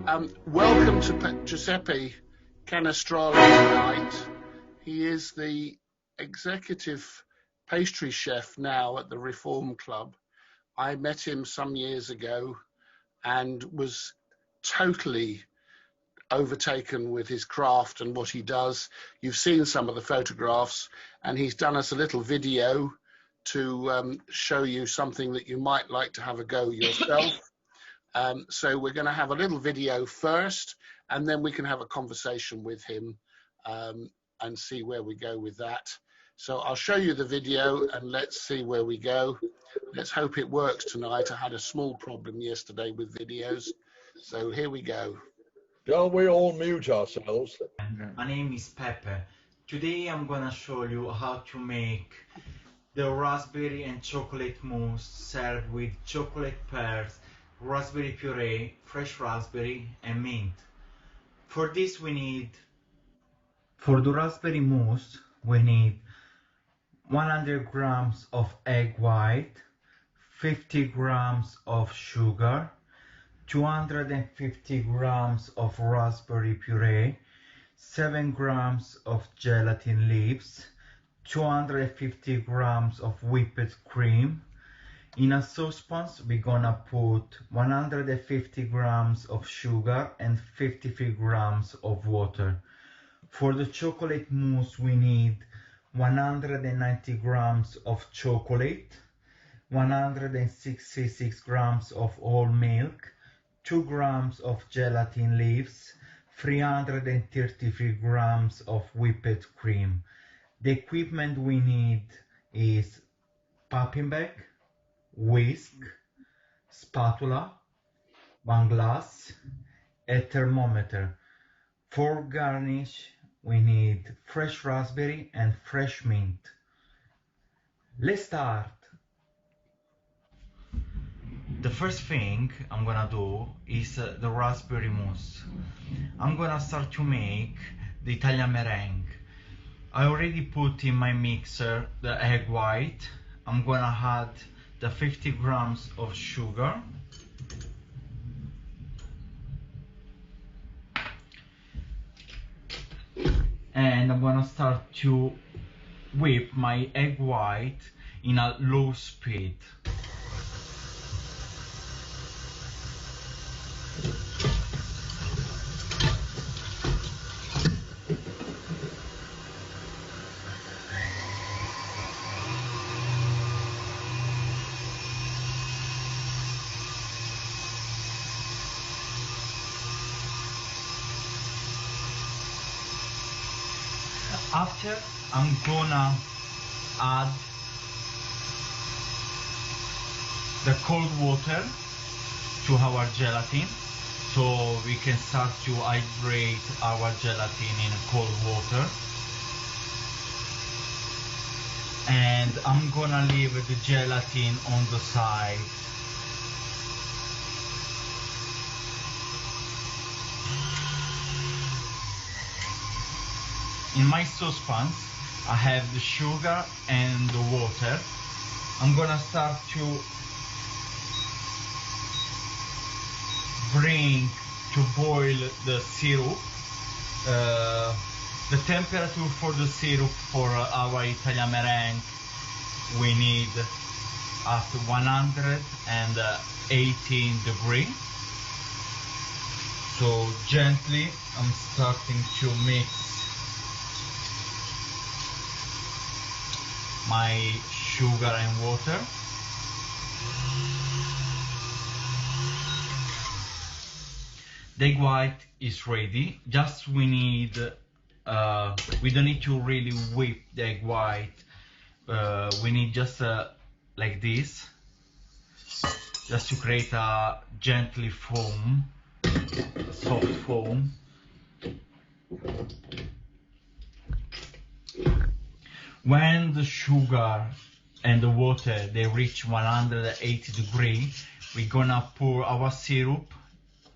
Welcome to Giuseppe Canastrale tonight. He is the Executive Pastry Chef now at the Reform Club. I met him some years ago and was totally overtaken with his craft and what he does. You've seen some of the photographs, and he's done us a little video to show you something that you might like to have a go yourself. So we're going to have a little video first, and then we can have a conversation with him and see where we go with that. So I'll show you the video and let's see where we go. Let's hope it works tonight. I had a small problem yesterday with videos. So here we go. Shall we all mute ourselves? My name is Pepe. Today I'm gonna show you how to make the raspberry and chocolate mousse served with chocolate pears, raspberry puree, fresh raspberry and mint. For this for the raspberry mousse we need 100 grams of egg white, 50 grams of sugar, 250 grams of raspberry puree, 7 grams of gelatin leaves, 250 grams of whipped cream. In a saucepan we're gonna put 150 grams of sugar and 53 grams of water. For the chocolate mousse we need 190 grams of chocolate, 166 grams of whole milk, 2 grams of gelatin leaves, 333 grams of whipped cream. The equipment we need is piping bag, whisk, spatula, one glass, a thermometer. For garnish we need fresh raspberry and fresh mint. Let's start. The first thing I'm gonna do is the raspberry mousse. I'm gonna start to make the Italian meringue. I already put in my mixer the egg white. I'm gonna add the 50 grams of sugar, and I'm gonna start to whip my egg white in a low speed. After, I'm gonna add the cold water to our gelatin, so we can start to hydrate our gelatin in cold water. And I'm gonna leave the gelatin on the side. In my saucepan, I have the sugar and the water. I'm gonna start to bring to boil the syrup. The temperature for the syrup for our Italian meringue we need at 118 degrees. So gently I'm starting to mix my sugar and water. The egg white is ready. Just we need, we don't need to really whip the egg white. We need just like this, just to create a gently foam, soft foam. When the sugar and the water they reach 180 degrees, we're gonna pour our syrup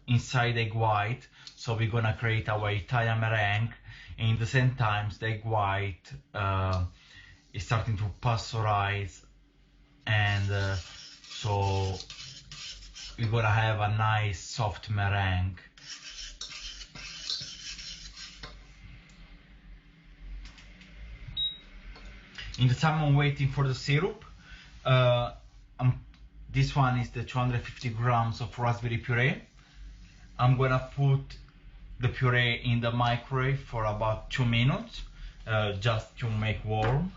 inside egg white. So we're gonna create our Italian meringue, and at the same time the egg white is starting to pasteurize, and so we're gonna have a nice soft meringue. In the time I'm waiting for the syrup, this one is the 250 grams of raspberry puree. I'm gonna put the puree in the microwave for about 2 minutes, just to make warm.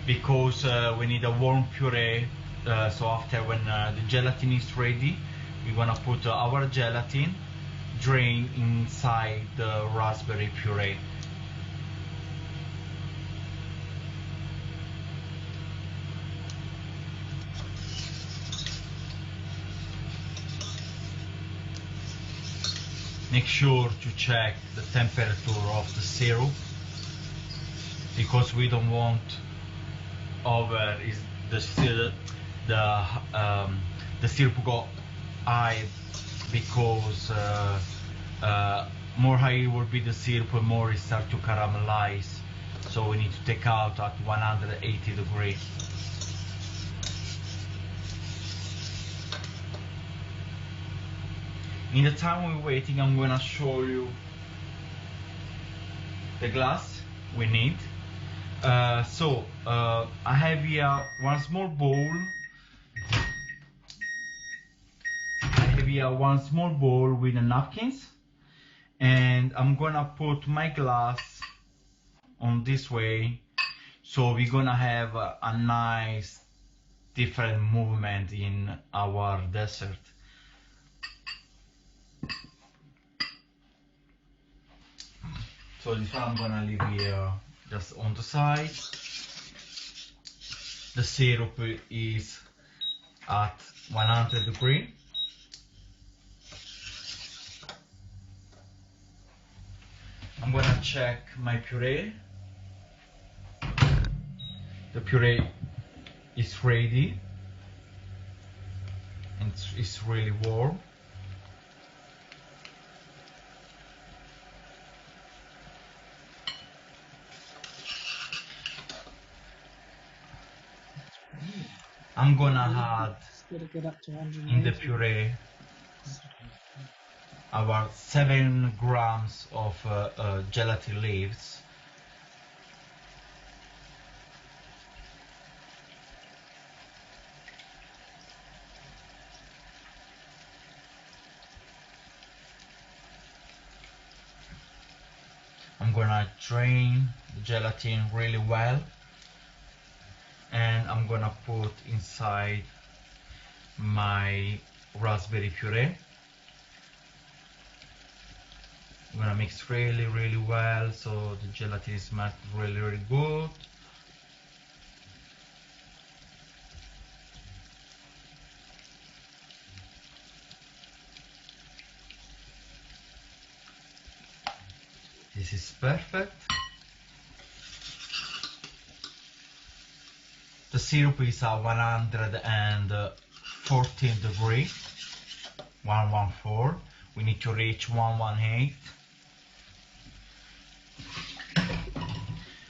Because we need a warm puree, so after when the gelatin is ready, we're gonna put our gelatin, drain inside the raspberry puree. Make sure to check the temperature of the syrup, because we don't want the syrup go high, because more high will be the syrup, more it start to caramelize. So we need to take out at 180 degrees. In the time we're waiting, I'm gonna show you the glass we need. I have here one small bowl. With the napkins, and I'm gonna put my glass on this way, so we're gonna have a nice different movement in our dessert. So this one I'm gonna leave here just on the side. The syrup is at 100 degrees. I'm gonna check my puree. The puree is ready and it's really warm. I'm gonna add in the puree about 7 grams of gelatin leaves. I'm gonna drain the gelatin really well, and I'm gonna put inside my raspberry puree. I'm gonna mix really well, so the gelatin is melted really good. This is perfect. The syrup is at 114 degrees, 114. We need to reach 118.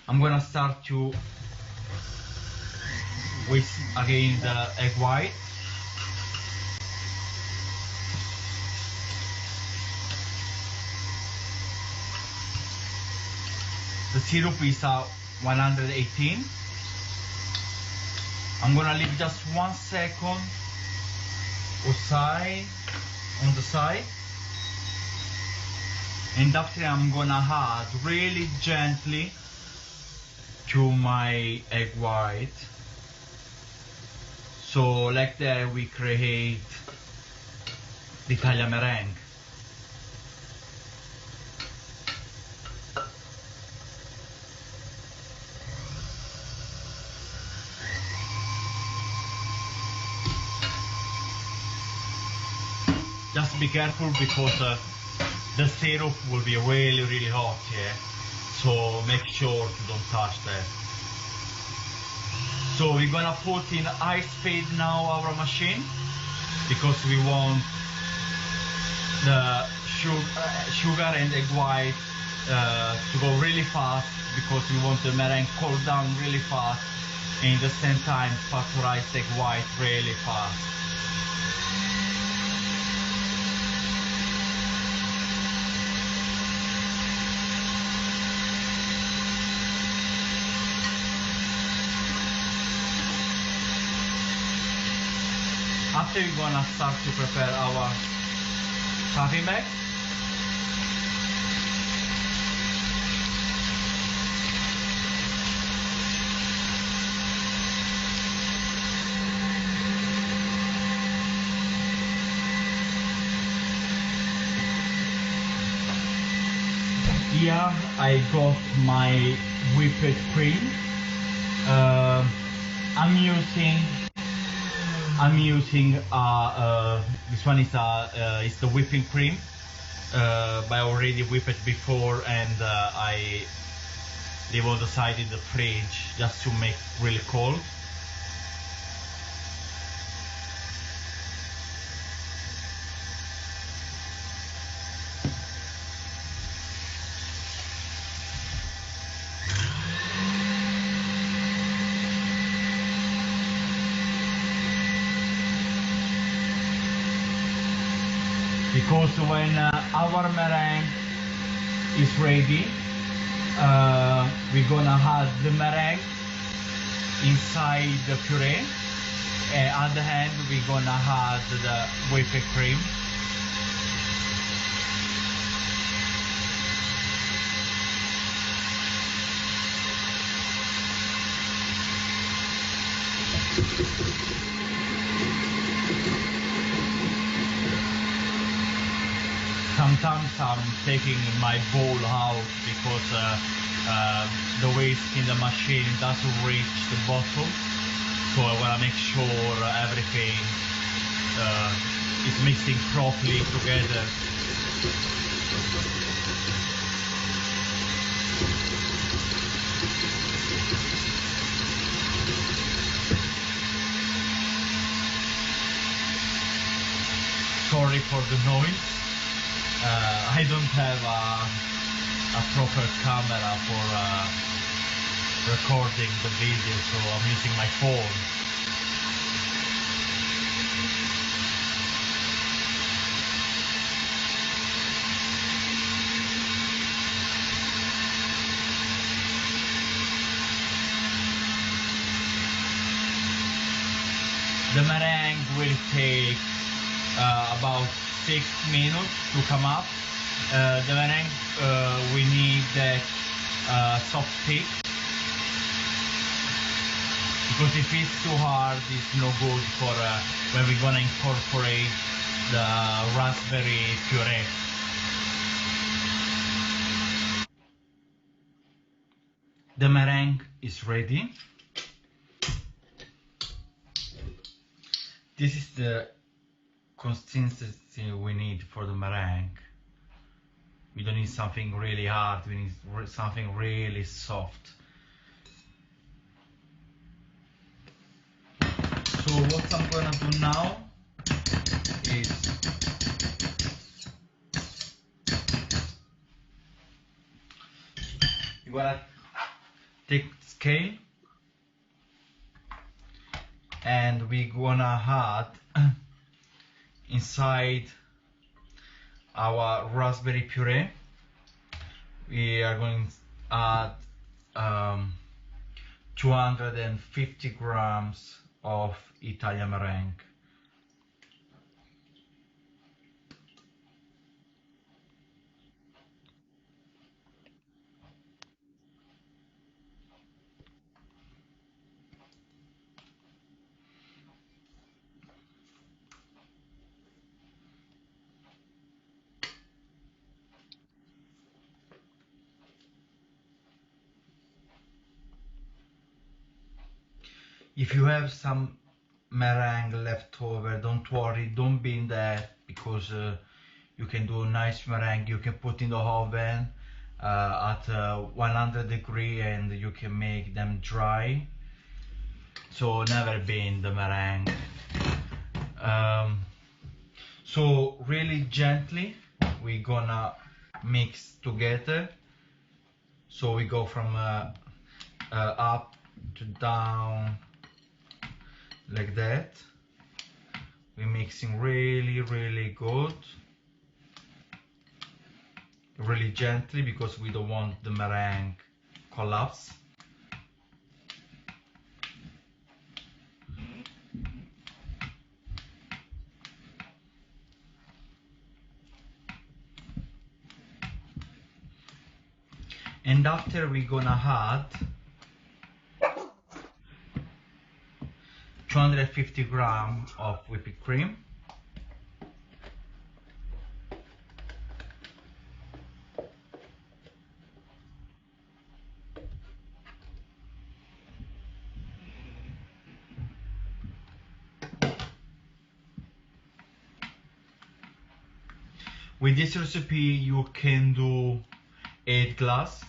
I'm gonna start to whisk again the egg white. The syrup is at 118. I'm gonna leave just 1 second outside on the side, and after I'm gonna add really gently to my egg white. So like that we create the Italia meringue. Just be careful, because the syrup will be really hot here, so make sure to don't touch that. So we're gonna put in high speed now our machine, because we want the sugar and egg white to go really fast, because we want the meringue cool down really fast, and at the same time pasteurize egg white really fast. After we're gonna start to prepare our coffee bag. Here I got my whipped cream. I'm using this one is the whipping cream, but I already whipped it before, and I leave on the side in the fridge just to make really cold. Because when our meringue is ready, we're gonna add the meringue inside the puree, and at the end we're gonna add the whipped cream. Sometimes I'm taking my bowl out because the waste in the machine doesn't reach the bottle, so I want to make sure everything is mixing properly together. Sorry for the noise. I don't have a proper camera for recording the video, so I'm using my phone. The meringue will take about 6 minutes to come up. The meringue we need that soft stick, because if it's too hard it's no good for when we're gonna incorporate the raspberry puree. The meringue is ready. This is the consistency we need for the meringue. We don't need something really hard, we need something really soft. So what I'm gonna do now is you're gonna take the scale and we're gonna add inside our raspberry puree, we are going to add 250 grams of Italian meringue. If you have some meringue left over, don't worry, don't bin that, because you can do a nice meringue. You can put in the oven at 100 degrees and you can make them dry. So never bin the meringue. So really gently we're gonna mix together. So we go from up to down like that. We're mixing really good, really gently, because we don't want the meringue collapse. And after we're gonna add 250 grams of whipped cream. With this recipe you can do 8 glasses.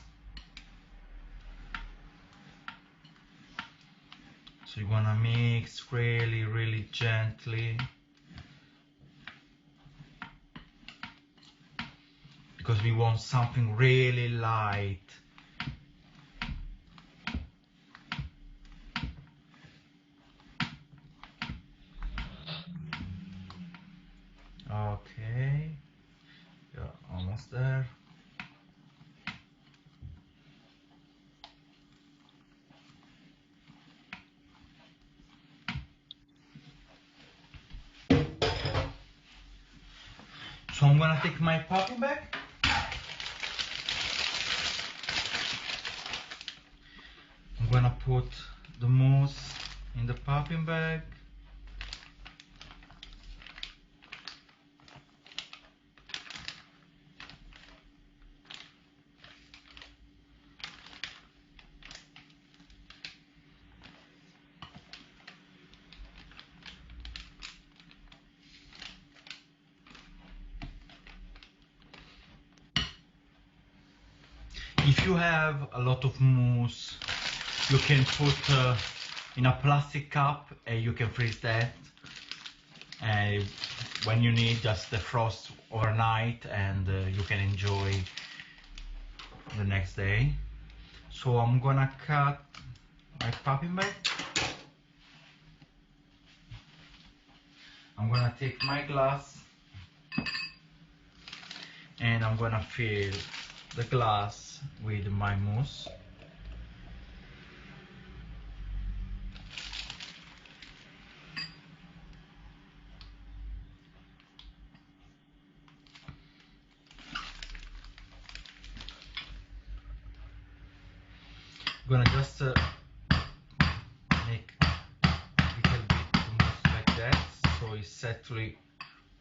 So you're gonna mix really gently, because we want something really light. Okay, you're almost there. So I'm gonna take my popping bag. I'm gonna put the mousse in the popping bag. If you have a lot of mousse, you can put in a plastic cup and you can freeze that. And when you need, just defrost overnight, and you can enjoy the next day. So I'm gonna cut my popping bag. I'm gonna take my glass and I'm gonna fill the glass with my mousse. I'm gonna just make a little bit of mousse like that, so it's settling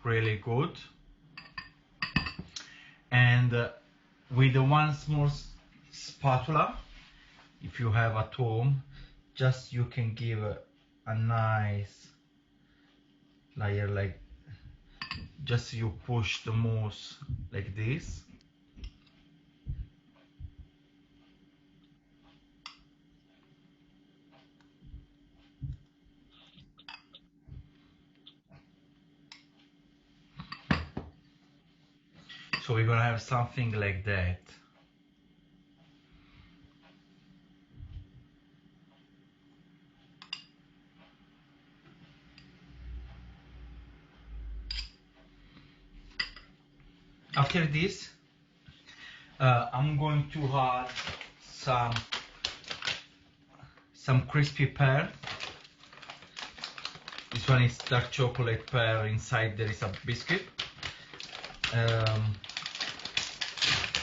really good. And with one small spatula, if you have at home, just you can give a nice layer, like just you push the mousse like this. So we're gonna have something like that. After this, I'm going to add some crispy pear. This one is dark chocolate pear. Inside there is a biscuit.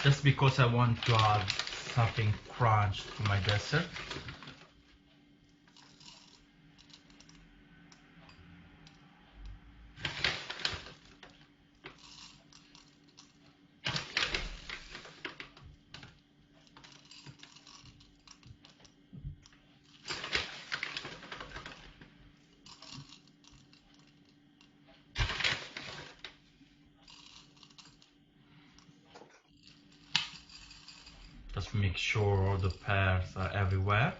Just because I want to add something crunch to my dessert. Just make sure all the pears are everywhere,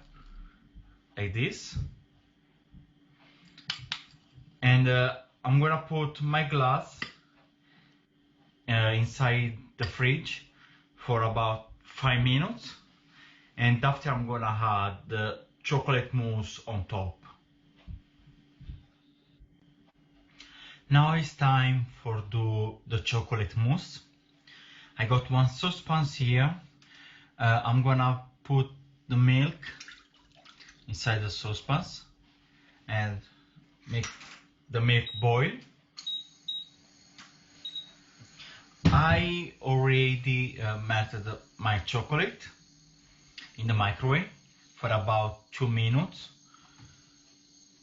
like this. And I'm gonna put my glass inside the fridge for about 5 minutes. And after I'm gonna add the chocolate mousse on top. Now it's time for the chocolate mousse. I got one saucepan here. I'm gonna put the milk inside the saucepan and make the milk boil. I already melted my chocolate in the microwave for about 2 minutes.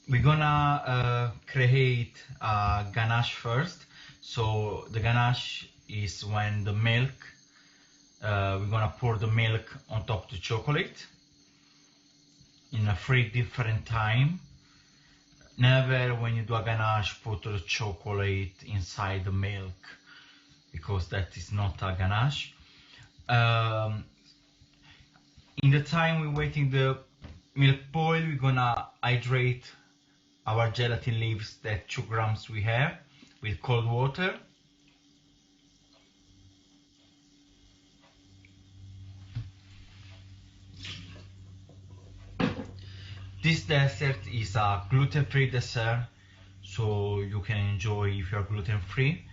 We're gonna create a ganache first. So the ganache is when the milk, we're gonna pour the milk on top of the chocolate in a 3 different time. Never, when you do a ganache, put the chocolate inside the milk, because that is not a ganache. In the time we're waiting the milk boil, we're gonna hydrate our gelatin leaves, that 2 grams we have, with cold water. This dessert is a gluten-free dessert, so you can enjoy if you're gluten-free.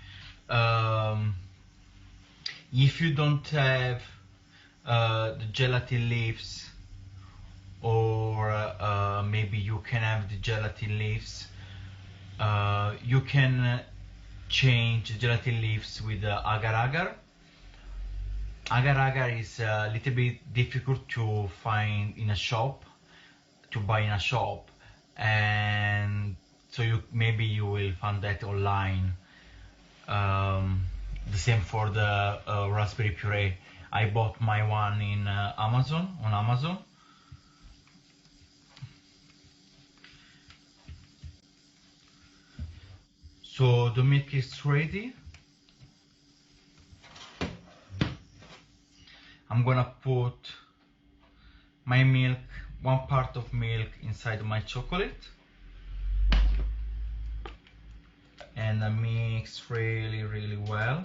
If you don't have the gelatin leaves, or maybe you can have the gelatin leaves, you can change the gelatin leaves with the agar-agar. Agar-agar is a little bit difficult to find in a shop, to buy in a shop, and so maybe you will find that online. The same for the raspberry puree. I bought my one in on Amazon. So the milk is ready. I'm gonna put my milk, 1 part of milk inside my chocolate, and I mix really well.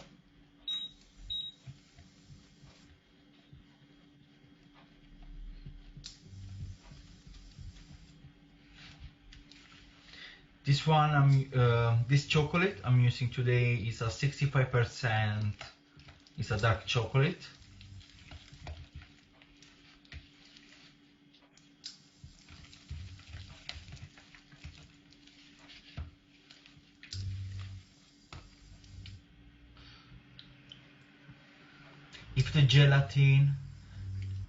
This chocolate I'm using today is a 65%. It's a dark chocolate. If the gelatin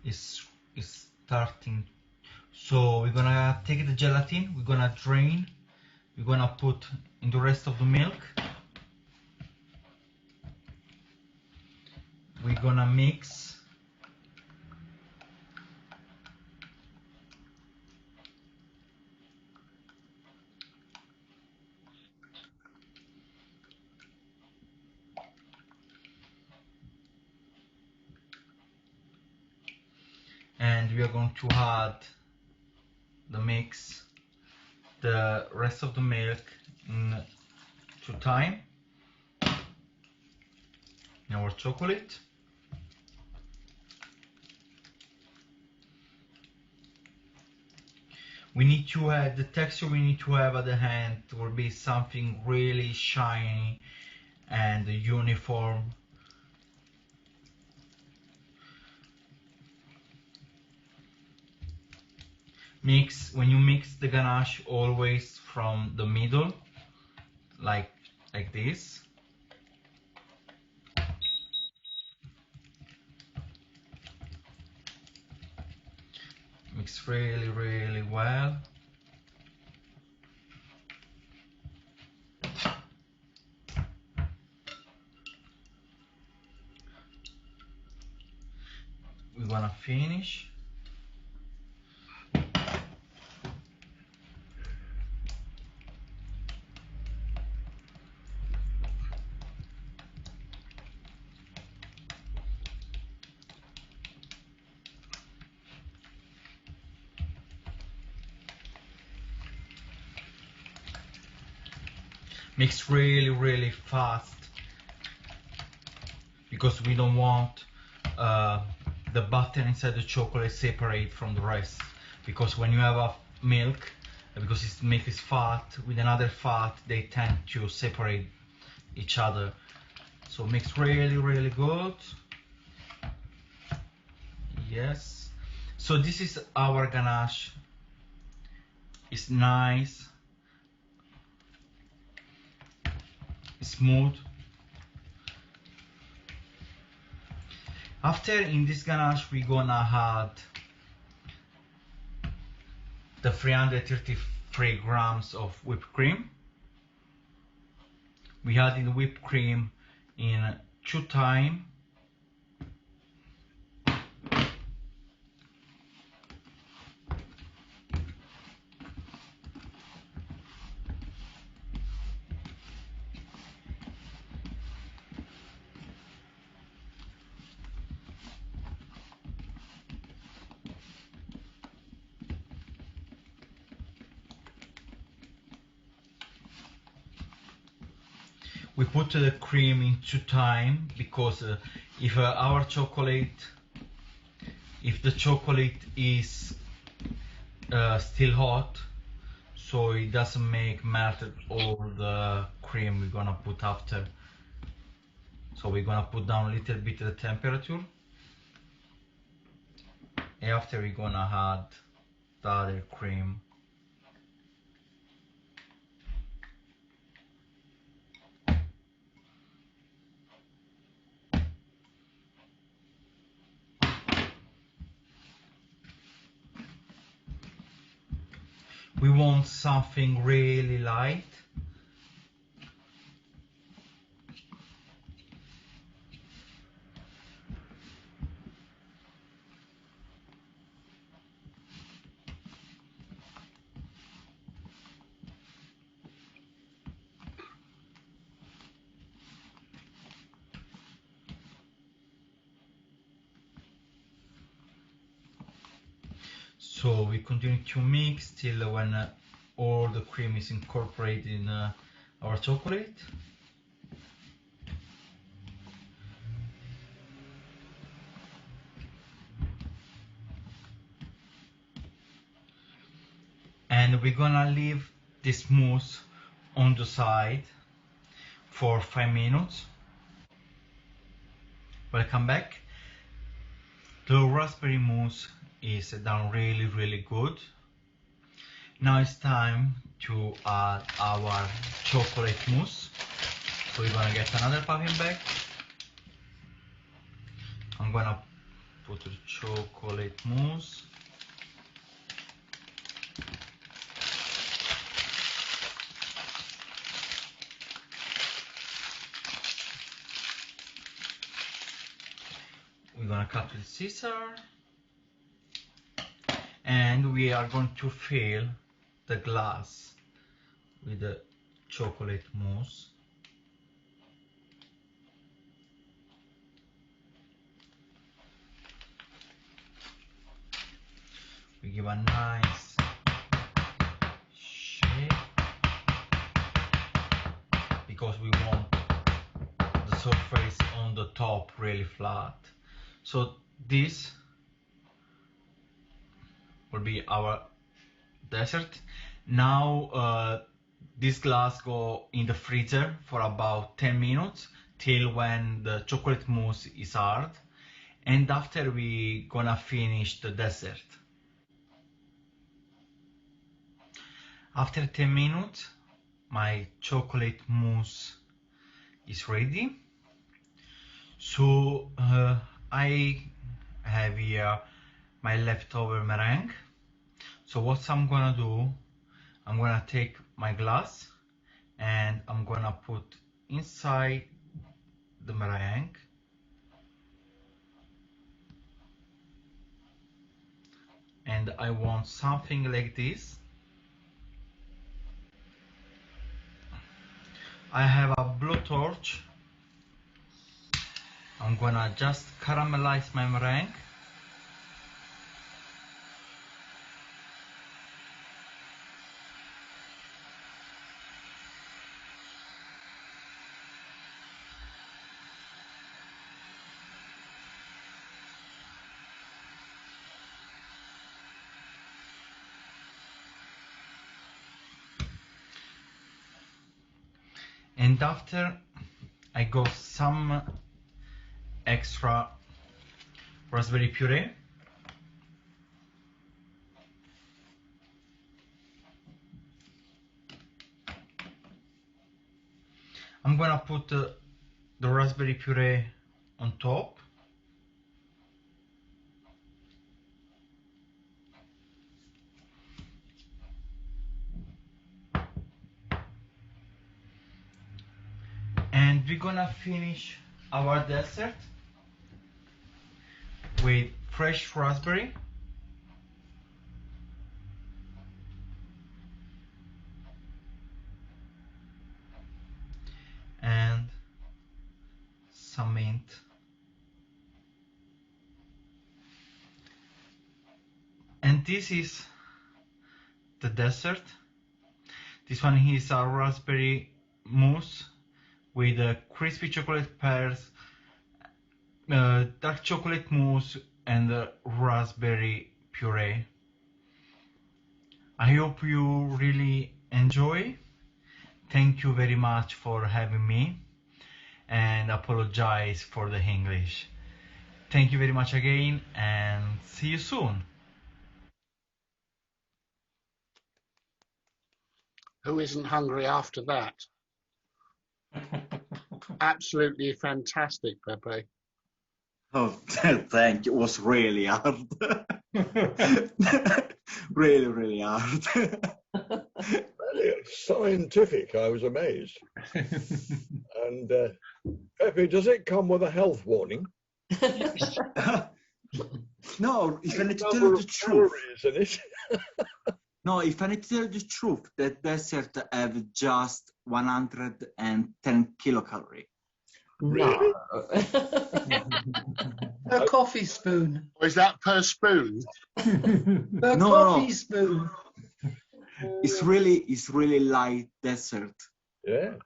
is starting, so we're gonna take the gelatin, we're gonna drain, we're gonna put in the rest of the milk, we're gonna mix, and we are going to add the mix, the rest of the milk to time in our chocolate. We need to have the texture we need to have at the hand will be something really shiny and uniform. When you mix the ganache, always from the middle, like this. Mix really well. We're gonna finish. Mix really fast, because we don't want the butter inside the chocolate separate from the rest. because when you have a milk, because its milk is fat with another fat, they tend to separate each other. So mix really good. Yes. So this is our ganache. It's nice, smooth. After in this ganache we're gonna add the 333 grams of whipped cream. We added whipped cream in 2 times. We put the cream in 2 times because if the chocolate is still hot, so it doesn't make melt all the cream we're gonna put after. So we're gonna put down a little bit the temperature, and after we're gonna add the other cream. We want something really light. So we continue to mix till when all the cream is incorporated in our chocolate. And we're gonna leave this mousse on the side for 5 minutes. Welcome back. The raspberry mousse is done really good. Now it's time to add our chocolate mousse. So we're gonna get another piping bag. I'm gonna put the chocolate mousse. We're gonna cut with scissor, and we are going to fill the glass with the chocolate mousse. We give a nice shape because we want the surface on the top really flat. So this will be our dessert. Now this glass go in the freezer for about 10 minutes till when the chocolate mousse is hard, and after we gonna finish the dessert. After 10 minutes my chocolate mousse is ready. So I have here my leftover meringue. So what I'm gonna do, I'm gonna take my glass and I'm gonna put inside the meringue, and I want something like this. I have a blowtorch. I'm gonna just caramelize my meringue. And after I got some extra raspberry puree. I'm gonna put the raspberry puree on top. And we're gonna finish our dessert with fresh raspberry and some mint. And this is the dessert. This one is a raspberry mousse with crispy chocolate pears, dark chocolate mousse, and raspberry puree. I hope you really enjoy. Thank you very much for having me, and apologize for the English. Thank you very much again, and see you soon. Who isn't hungry after that? Absolutely fantastic, Pepe. Oh, thank you. It was really hard. Really, really hard. Very scientific, I was amazed. And Pepe, does it come with a health warning? No, if I need to tell Number you the of truth. calories in it. No, if I need to tell you the truth, that dessert have just 110 kilocalories. Really? A coffee spoon. Or is that per spoon? A No, coffee no. spoon. It's really light dessert Yeah.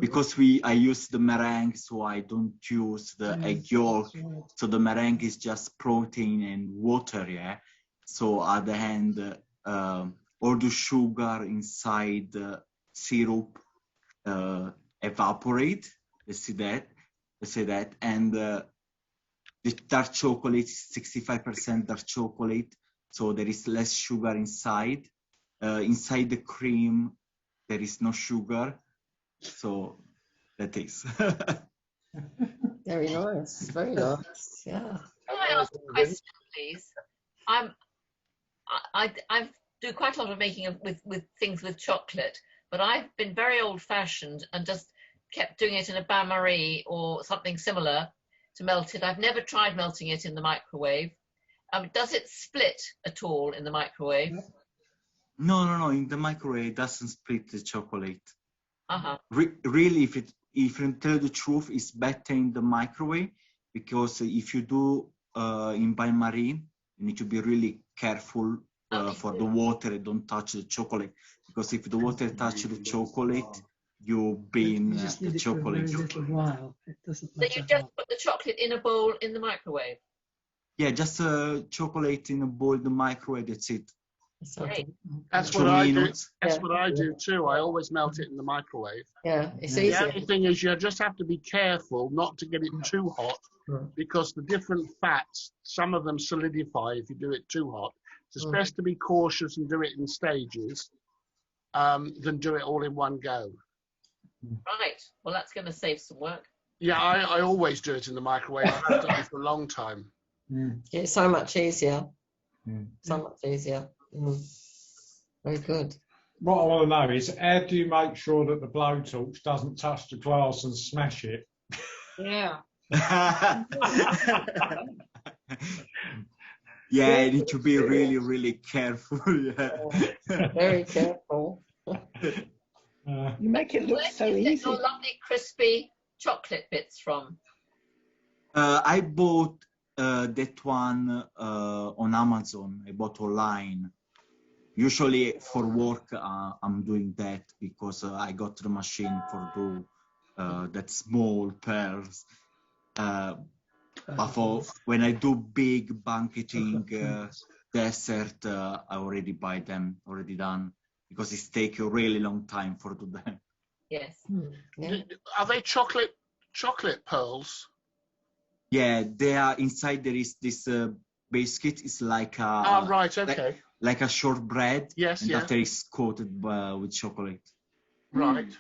because I use the meringue, so I don't use the egg yolk. So the meringue is just protein and water, yeah. So at the end, all the sugar inside the syrup evaporate. Let's say that, and the dark chocolate is 65% dark chocolate, so there is less sugar inside. Inside the cream, there is no sugar, so that is. Very nice, very nice. Yeah. Can I ask a question, please? I do quite a lot of making with things with chocolate, but I've been very old-fashioned and just kept doing it in a bain-marie or something similar to melt it. I've never tried melting it in the microwave. Does it split at all in the microwave? No. In the microwave, it doesn't split the chocolate. Uh-huh. Really, if you tell the truth, it's better in the microwave, because if you do in bain-marie, you need to be really careful for the water. Don't touch the chocolate, because if the water touches the chocolate, you burn You just need the it for a very chocolate. little while. It doesn't So matter you just how. put the chocolate in a bowl in the microwave? Yeah, just chocolate in a bowl, the microwave. That's it. Great. That's 2 what I do. minutes. That's Yeah. what I do too. I always melt it in the microwave. Yeah, it's The easier. only thing is you just have to be careful not to get it too hot, because the different fats, some of them solidify if you do it too hot. It's best to be cautious and do it in stages than do it all in one go. Right. Well, that's going to save some work. Yeah, I always do it in the microwave. I've done it for a long time. It's so much easier. Mm. So much easier. Very good. What I want to know is, how do you make sure that the blowtorch doesn't touch the glass and smash it? Yeah. Yeah, you need to be really, really careful. Yeah. Very careful. You make it look Where so do you get easy. your lovely crispy chocolate bits from? I bought that one on Amazon. I bought online. Usually for work, I'm doing that because I got the machine for do that small pearls. But for when I do big banqueting dessert, I already buy them already done, because it takes a really long time for do them. Yes. Yeah. Are they chocolate pearls? Yeah, they are inside. There is this biscuit. It's like Ah, right. like, Okay. like a shortbread, Yes. and Yeah. after it's coated with chocolate. Right.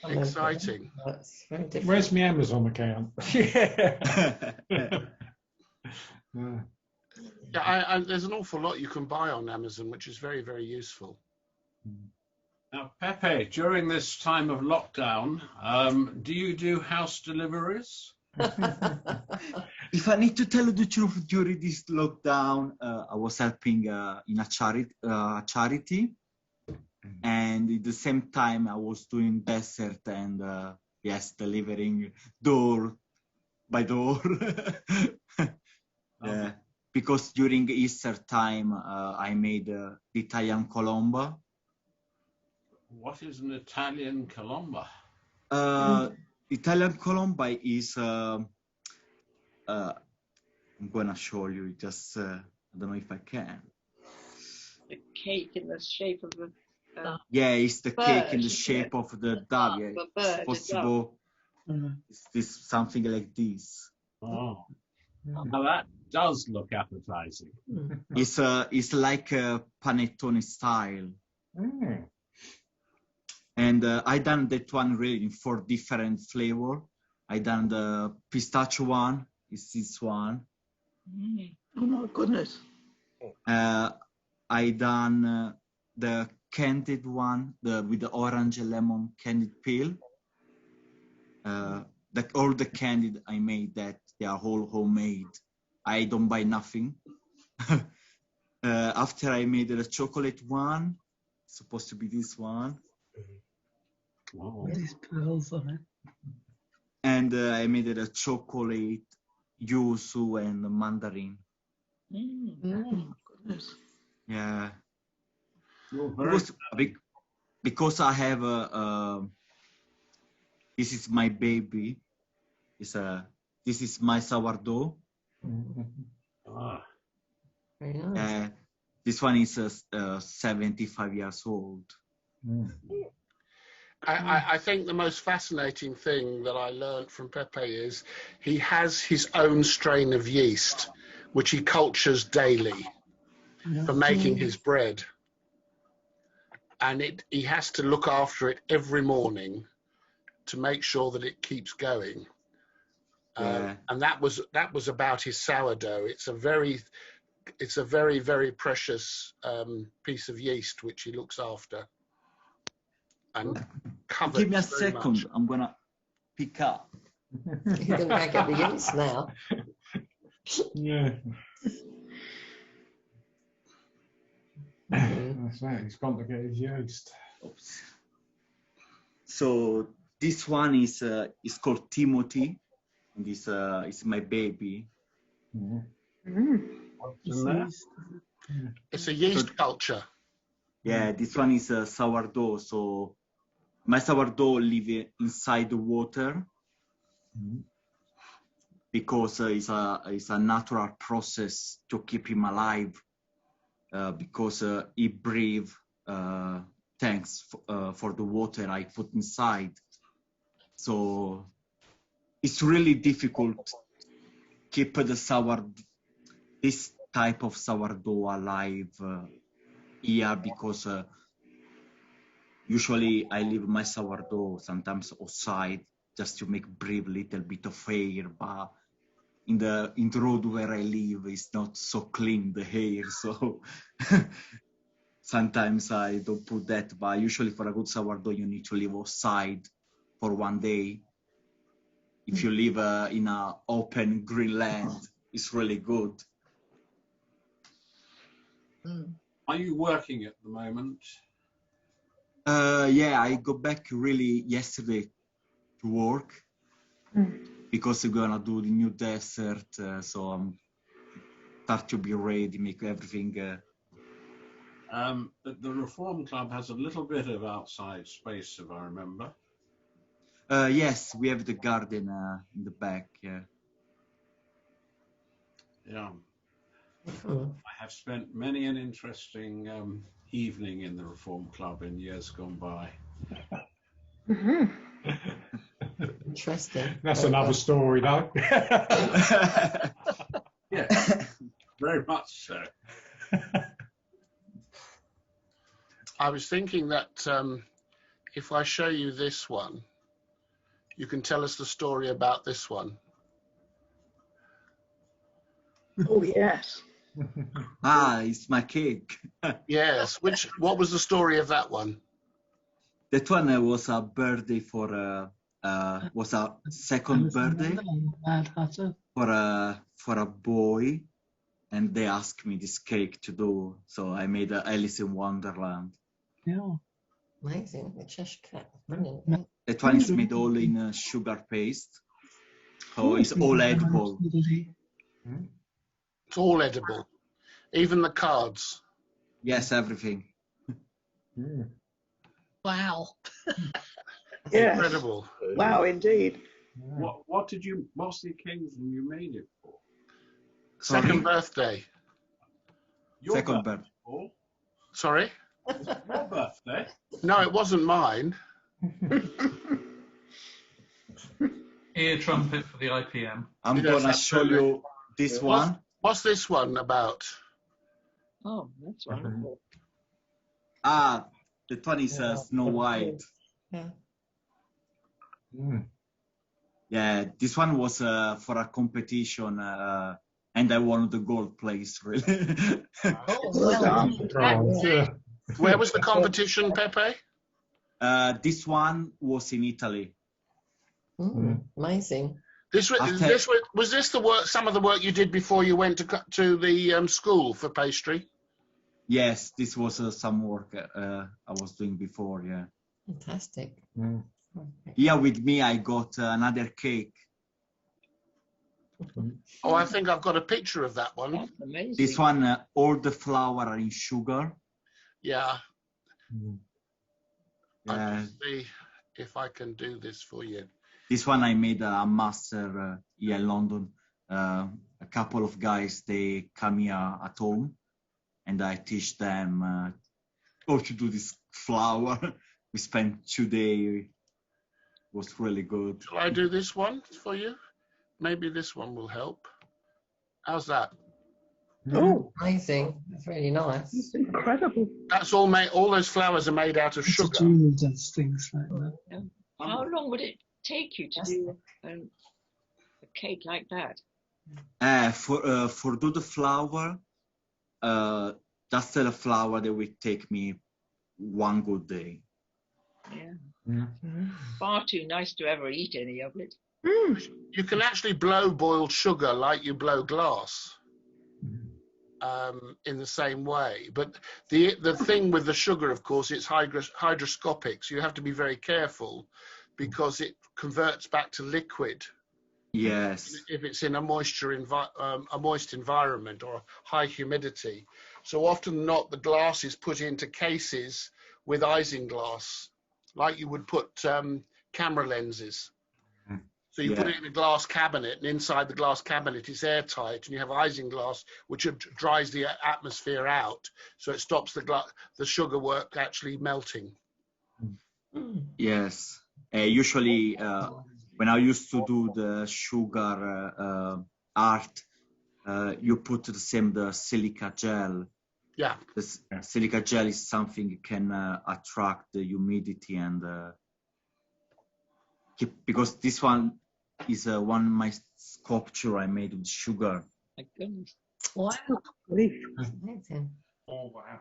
I love Exciting. that. That's very different. Where's my Amazon account? Yeah. Yeah. There's an awful lot you can buy on Amazon, which is very, very useful. Now, Pepe, during this time of lockdown, do you do house deliveries? If I need to tell you the truth, during this lockdown, I was helping in a charity, and at the same time, I was doing dessert and yes, delivering door by door. Yeah, because during Easter time, I made the Italian colomba. What is an Italian colomba? Italian colomba is I'm gonna show you. Just I don't know if I can. The cake in the shape of a Yeah, it's the bird, cake in the isn't shape it? of the dove. Yeah, A bird, it's a possible. It's this something like this. Oh, now that does look appetizing. It's like a panettone style. And I done that one really in 4 different flavor. I done the pistachio one. It's this one. Oh my goodness. I done the candied one, with the orange and lemon candied peel. All the candied I made that they are all homemade. I don't buy nothing. After I made the chocolate one, supposed to be this one. Wow. These pearls on it. And I made a chocolate, yuzu, and mandarin. Goodness. Yeah. You're very Because I have this is my baby. This is my sourdough. Very nice. This one is 75 years old. I think the most fascinating thing that I learned from Pepe is he has his own strain of yeast, which he cultures daily for making his bread. And he has to look after it every morning to make sure that it keeps going. And that was about his sourdough. It's a very, very precious piece of yeast which he looks after. And give me a second. Much. I'm gonna pick up. You're gonna go get the yeast now. Yeah. That's right. He's gone to get his yeast. Oops. So this one is called Timothy, and this is my baby. What's in there? It's a yeast culture. Yeah, this one is a sourdough. So my sourdough live inside the water because it's a natural process to keep him alive. Because he breathe thanks for the water I put inside. So it's really difficult to keep this type of sourdough alive here because usually I leave my sourdough sometimes outside just to make breathe a little bit of air, but in the road where I live, it's not so clean, the air, so sometimes I don't put that, but usually for a good sourdough, you need to live outside for 1 day. If you live in an open green land, it's really good. Are you working at the moment? Yeah, I go back really yesterday to work. Because we're gonna do the new dessert, so I'm start to be ready, make everything. The Reform Club has a little bit of outside space, if I remember. Yes, we have the garden in the back. Yeah. Yeah. I have spent many an interesting evening in the Reform Club in years gone by. Interesting. That's Very another good. story, though. Yes, very much so. I was thinking that if I show you this one, you can tell us the story about this one. Oh, yes. It's my cake. Yes. What was the story of that one? That one was a birthday for was a second birthday Mad Hatter. for a boy, and they asked me this cake to do. So I made a Alice in Wonderland. Yeah. Amazing. The Cheshire Cat. Brilliant. Yeah. That one is made all in sugar paste, so it's all edible. It's all edible, even the cards. Yes, everything. Wow. Yes. Incredible. Wow, indeed. What's the occasion you made it for? Second birthday. Your Second birthday, birthday. Paul? Sorry? Your birthday? No, it wasn't mine. Ear trumpet for the IPM. I'm Yes, gonna absolutely. show you this one. What's this one about? Oh, that's wonderful. That one is Snow White. Yeah. Yeah, this one was for a competition, and I won the gold place, really. Oh, Well done. Oh, yeah. Where was the competition, Pepe? This one was in Italy. Amazing. Was this the work? Some of the work you did before you went to the school for pastry? Yes, this was some work I was doing before, yeah. Fantastic. Yeah, with me, I got another cake. Oh, I think I've got a picture of that one. That's amazing. This one, all the flour are in sugar. Yeah. I Uh, can see if I can do this for you. This one I made a master here in London. A couple of guys, they come here at home, and I teach them how to do this flour. We spent 2 days. It was really good. Shall I do this one for you? Maybe this one will help. How's that? Oh, Amazing. That's really nice. it's incredible. That's all made. All those flowers are made out of sugar. June does things like that. How long would it take you to do a cake like that? For do the flour, just the flour that will take me 1 good day. Yeah. Far too nice to ever eat any of it. You can actually blow boiled sugar like you blow glass. In the same way, but the thing with the sugar, of course, it's hygroscopic, so you have to be very careful because it converts back to liquid. Yes. If it's in a moist environment or high humidity. So often not, the glass is put into cases with isinglass, like you would put camera lenses. So you put it in a glass cabinet, and inside the glass cabinet it's airtight, and you have isinglass, which dries the atmosphere out, so it stops the sugar work actually melting. Yes. Usually, when I used to do the sugar art, you put the silica gel. Yeah. The silica gel is something that can attract the humidity and because this one is one of my sculpture I made with sugar. My goodness. Wow. Amazing. Oh, wow.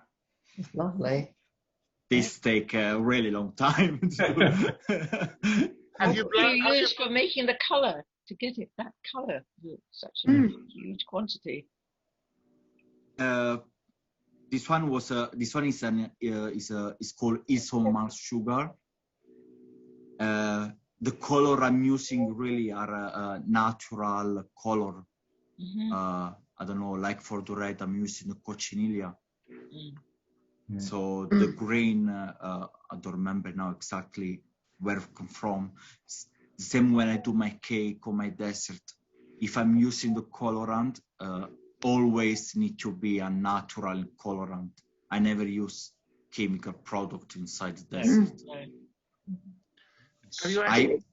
It's lovely. This take a really long time. What do you use for making the colour to get it that colour? Such a huge quantity. This one is called isomalt sugar. The color I'm using really are natural color. I don't know, like for the red, I'm using the cochinilla. So the green, I don't remember now exactly where it come from. The same when I do my cake or my dessert. If I'm using the colorant, always need to be a natural colorant. I never use chemical product inside the desert. Have you actually?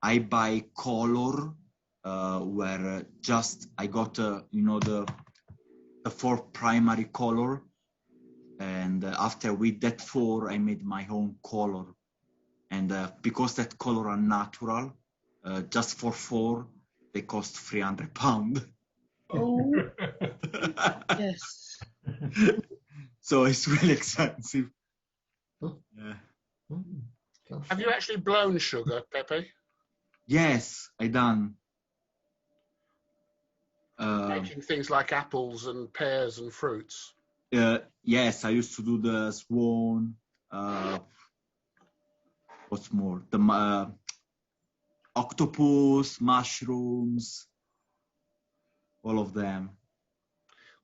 I buy color where just I got the 4 primary color, and after with that 4 I made my own color, and because that color are natural, just for 4 they cost £300. Oh, yes. So it's really expensive. Yeah. Have you actually blown sugar, Pepe? Yes, I done. Making things like apples and pears and fruits. Yes, I used to do the swan. What's more? The octopus, mushrooms, all of them.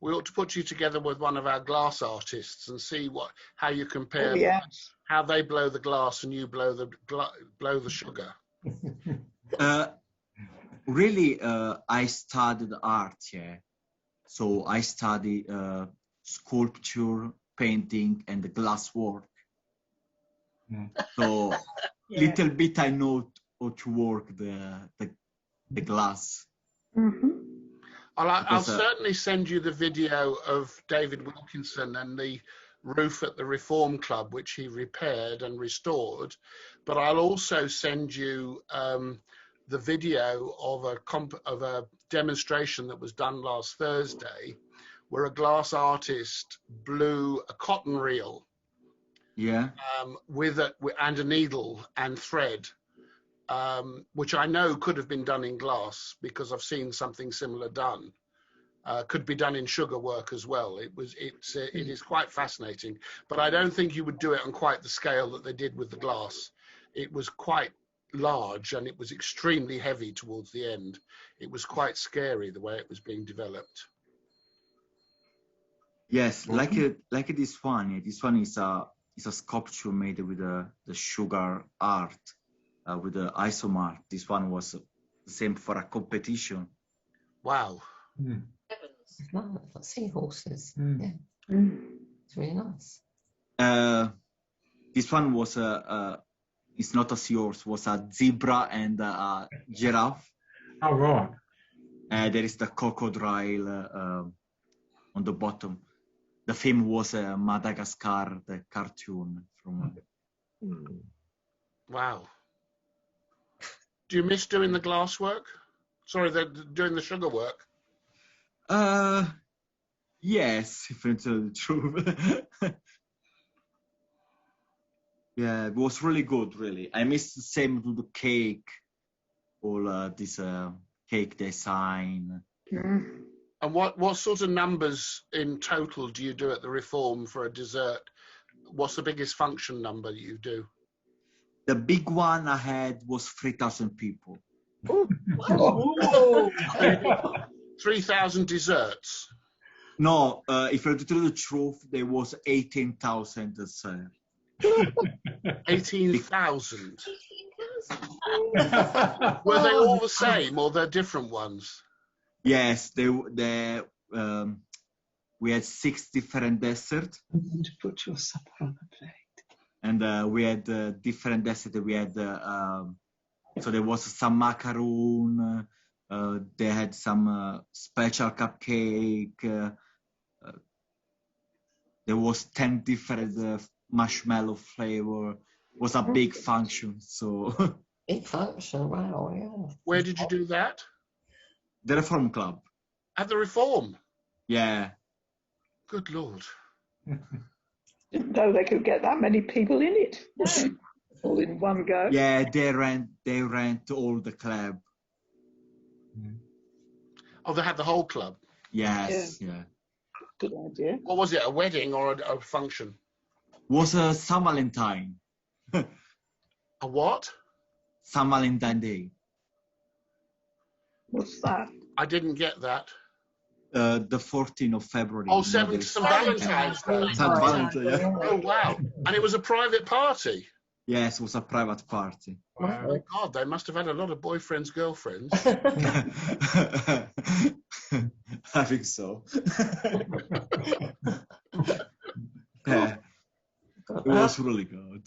We ought to put you together with one of our glass artists and see how you compare. Oh, yeah. How they blow the glass and you blow the sugar. Really, I studied art, yeah. So I study sculpture, painting, and glass work. So little bit I know how to work the glass. I'll certainly send you the video of David Wilkinson and the roof at the Reform Club, which he repaired and restored. But I'll also send you the video of a demonstration that was done last Thursday, where a glass artist blew a cotton reel, and a needle and thread, which I know could have been done in glass because I've seen something similar done. Could be done in sugar work as well. It is quite fascinating, but I don't think you would do it on quite the scale that they did with the glass. It was quite large and it was extremely heavy towards the end. It was quite scary the way it was being developed. Yes, like this one. This one is a sculpture made with the sugar art, with the isomart. This one was the same for a competition. Wow. Seahorses. Yeah. It's really nice. This one was it's not a seahorse, was a zebra and a giraffe. Oh, right. There is the crocodile on the bottom. The film was Madagascar, the cartoon from. Wow. Do you miss doing the glass work? Sorry, doing the sugar work. Yes, if I tell the truth. Yeah, it was really good, really. I missed the same to the cake, all this cake design. And what sort of numbers in total do you do at the Reform for a dessert? What's the biggest function number you do? The big one I had was 3,000 people. Oh. 3,000 desserts? No, if I tell the truth, there was 18,000 desserts. 18,000? Were they all the same or they're different ones? Yes, we had 6 different desserts. And to put your supper on a plate. And we had different desserts. We had so there was some macaroon. They had some special cupcake. There was 10 different marshmallow flavor. It was a big function. So big function, wow, yeah. Where did you do that? The Reform Club. At the Reform? Yeah. Good Lord. Didn't know they could get that many people in it. All in one go. Yeah, they rent all the club. Oh, they had the whole club? Yes, yeah. Good idea. What was it, a wedding or a function? Was San Valentine. A what? San Valentine Day. What's that? I didn't get that. The 14th of February. Oh, St. Valentine's Day. St. Valentine, yeah. Oh, wow. And it was a private party? Yes, it was a private party. Oh, my God, they must have had a lot of boyfriends, girlfriends. I think so. Yeah. It was really good.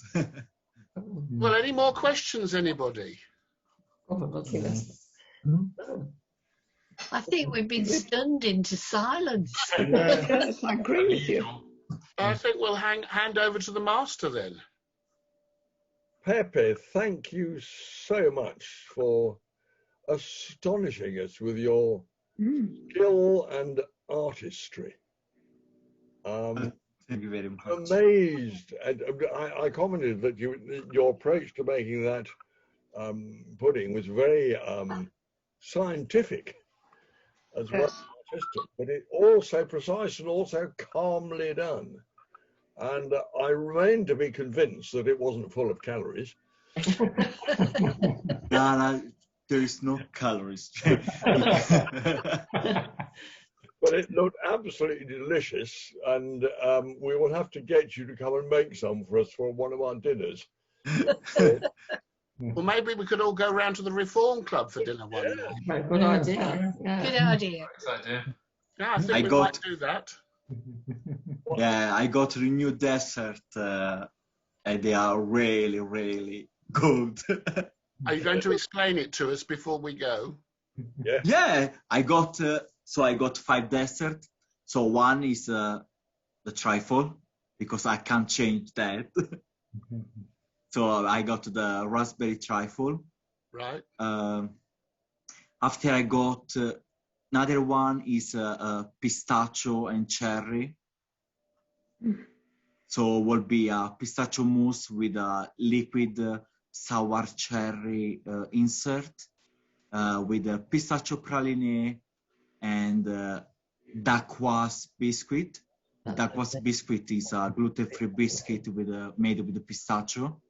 Well, any more questions, anybody? I think we've been stunned into silence. Yes, I agree with you. I think we'll hand over to the master then. Pepe, thank you so much for astonishing us with your skill and artistry. Thank you very much. Amazed. And I commented that your approach to making that pudding was very scientific as well as artistic, but it also precise and also calmly done. And I remain to be convinced that it wasn't full of calories. No, there is no calories. But it looked absolutely delicious, and we will have to get you to come and make some for us for one of our dinners. Well, maybe we could all go round to the Reform Club for dinner one night. Good idea. Yeah. Good idea. Good idea. Yeah, I think we might do that. Yeah, I got a new dessert, and they are really, really good. Are you going to explain it to us before we go? Yeah, I got 5 desserts. So one is the trifle, because I can't change that. So I got the raspberry trifle. Right. After I got another one is pistachio and cherry. So will be a pistachio mousse with a liquid sour cherry insert, with a pistachio praline and dacquoise biscuit. Dacquoise biscuit is a gluten-free biscuit made with the pistachio.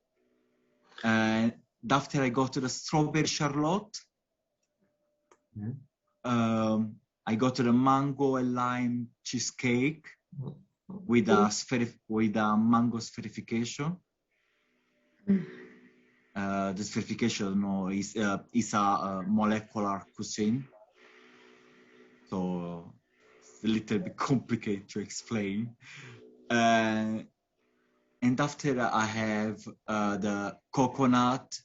And after I got the strawberry charlotte, I got the mango and lime cheesecake with a mango spherification. The spherification is a molecular cuisine, so it's a little bit complicated to explain. And after I have the coconut,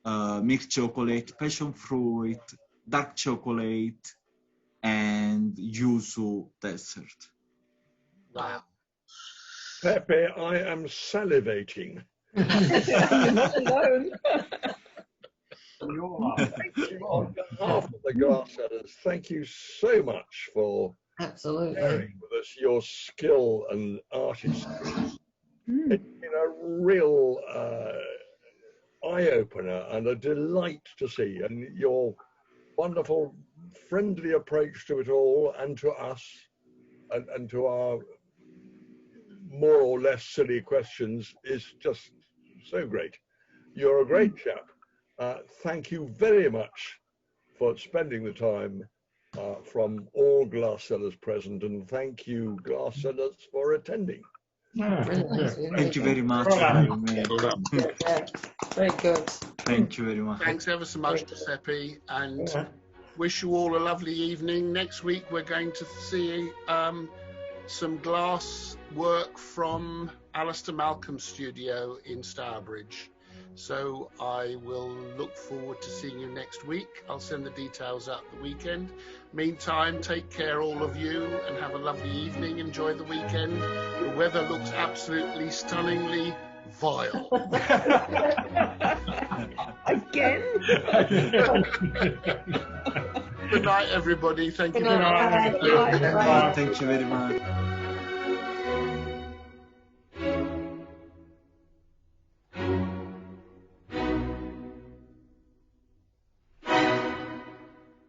milk chocolate, passion fruit, dark chocolate, and yuzu dessert. Wow. Pepe, I am salivating. You're not alone. On behalf of the glass sellers, thank you so much for sharing with us your skill and artistry. It's been a real eye-opener and a delight to see, and your wonderful friendly approach to it all and to us and to our more or less silly questions is just so great. You're a great chap. Thank you very much for spending the time from all glass sellers present, and thank you, glass sellers, for attending. Thank you very much. Very good. Thank you very much. Thanks ever so much, Giuseppe, and wish you all a lovely evening. Next week we're going to see some glass work from Alistair Malcolm's studio in Stourbridge. So I will look forward to seeing you next week. I'll send the details out the weekend. Meantime, take care, all of you, and have a lovely evening. Enjoy the weekend. The weather looks absolutely stunningly vile. Again? Good night, everybody. Thank you Good very much. night. Thank you very much.